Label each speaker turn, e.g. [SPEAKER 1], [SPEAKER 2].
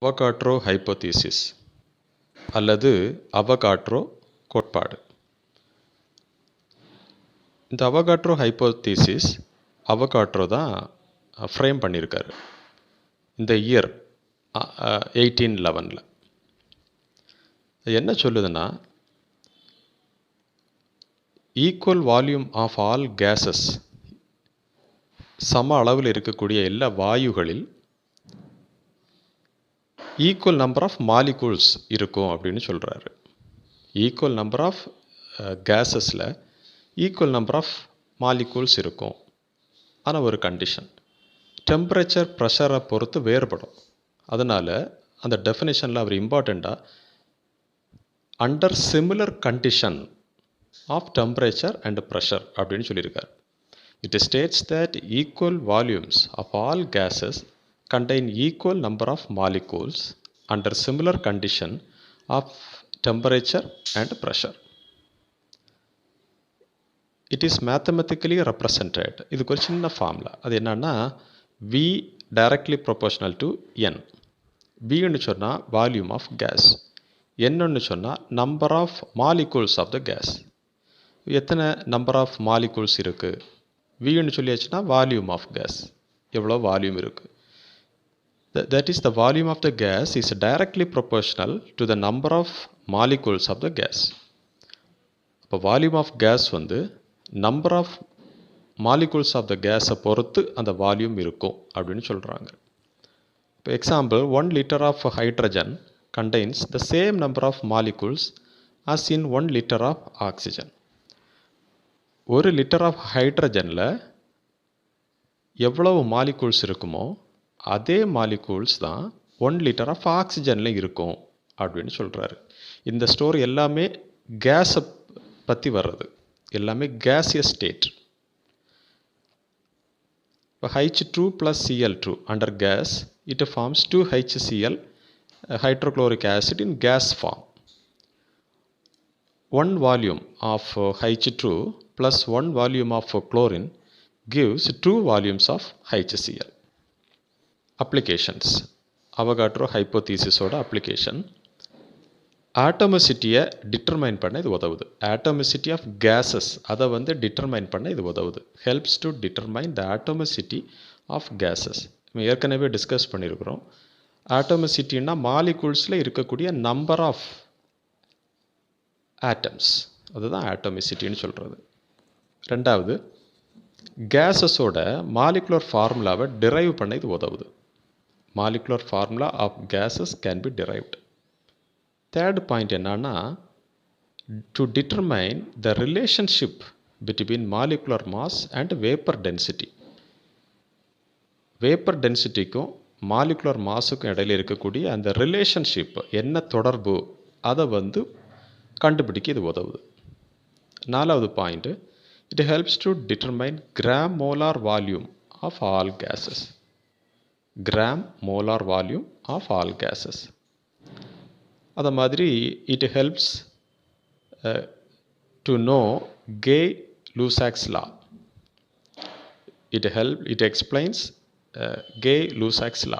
[SPEAKER 1] Avogadro hypothesis அல்லது Avogadro கோட்பாடு. இந்த அவகாட்ரோ ஹைப்போதீசிஸ் அவகாட்ரோ தான் ஃப்ரேம் பண்ணியிருக்காரு இந்த இயர் 1811. என்ன சொல்லுதுன்னா, equal volume of all gases, சம அளவில் இருக்கக்கூடிய எல்லா வாயுகளில் ஈக்குவல் நம்பர் ஆஃப் மாலிகூல்ஸ் இருக்கும் அப்படின்னு சொல்கிறாரு. ஈக்குவல் நம்பர் ஆஃப் கேஸஸில் ஈக்குவல் நம்பர் ஆஃப் மாலிகூல்ஸ் இருக்கும். ஆனால் ஒரு கண்டிஷன், டெம்பரேச்சர் ப்ரெஷரை பொறுத்து வேறுபடும். அதனால் அந்த டெஃபினேஷனில் அவர் இம்பார்ட்டண்ட்டாக under similar condition of temperature and pressure அப்படின்னு சொல்லியிருக்கார். It states that equal volumes of all gases contain equal number of molecules under similar condition of temperature and pressure. It is mathematically represented. இதுக்கு ஒரு சின்ன formula. அது என்னன்னா, V directly proportional to N. Vன்னு சொன்னால் volume of gas, என்னன்னு சொன்னால் number of molecules of the gas. எத்தனை number of molecules இருக்குது, வின்னு சொல்லியாச்சுன்னா வால்யூம் ஆஃப் கேஸ், எவ்வளோ வால்யூம் இருக்குது. That is the volume of the gas is directly proportional to the number of molecules of the gas. இப்போ volume of gas வந்து number of molecules of the கேஸை பொறுத்து அந்த வால்யூம் இருக்கும் அப்படின்னு சொல்கிறாங்க. இப்போ example, 1 liter of hydrogen contains the same number of molecules as in 1 liter of oxygen. 1 litre of ஹைட்ரஜனில் எவ்வளவு மாலிகூல்ஸ் இருக்குமோ அதே மாலிகூல்ஸ் தான் 1 லிட்டர் ஆஃப் ஆக்சிஜனில் இருக்கும் அப்படின்னு சொல்கிறாரு. இந்த ஸ்டோரி எல்லாமே கேஸை பற்றி வர்றது, எல்லாமே கேசியஸ் ஸ்டேட். இப்போ H2 + Cl2 under gas it forms 2HCl hydrochloric acid in gas form. 1 volume of H2 plus 1 volume of chlorine gives 2 volumes of HCl. Applications. Avogadro ஹைப்போதீசிஸோட அப்ளிகேஷன், ஆட்டோமிசிட்டியை டிட்டர்மைன் பண்ண இது உதவுது. ஆட்டோமிசிட்டி ஆஃப் கேஸஸ் அதை வந்து determine பண்ண இது உதவுது. Helps to determine the atomicity of gases. நம்ம ஏற்கனவே டிஸ்கஸ் பண்ணியிருக்கிறோம். ஆட்டோமிசிட்டின்னா மாலிகூல்ஸில் இருக்கக்கூடிய நம்பர் ஆஃப் ஆட்டம்ஸ், அதுதான் ஆட்டோமிசிட்டின்னு சொல்கிறது. ரெண்டாவது, கேஸஸோட மாலிகுலர் ஃபார்முலாவை டிரைவ் பண்ண இது உதவுது. Molecular formula of gases can be derived. Third point என்னன்னா, to determine the relationship between molecular mass and vapour density. Vapour டென்சிட்டிக்கும் மாலிகுலர் மாஸுக்கும் இடையில் இருக்கக்கூடிய அந்த ரிலேஷன்ஷிப், என்ன தொடர்பு, அதை வந்து கண்டுபிடிக்க இது உதவுது. நாலாவது point, it helps to determine gram molar volume of all gases. Gram molar volume of all gases. அதை மாதிரி it helps to know Gay Lussac's law. It explains Gay Lussac's law.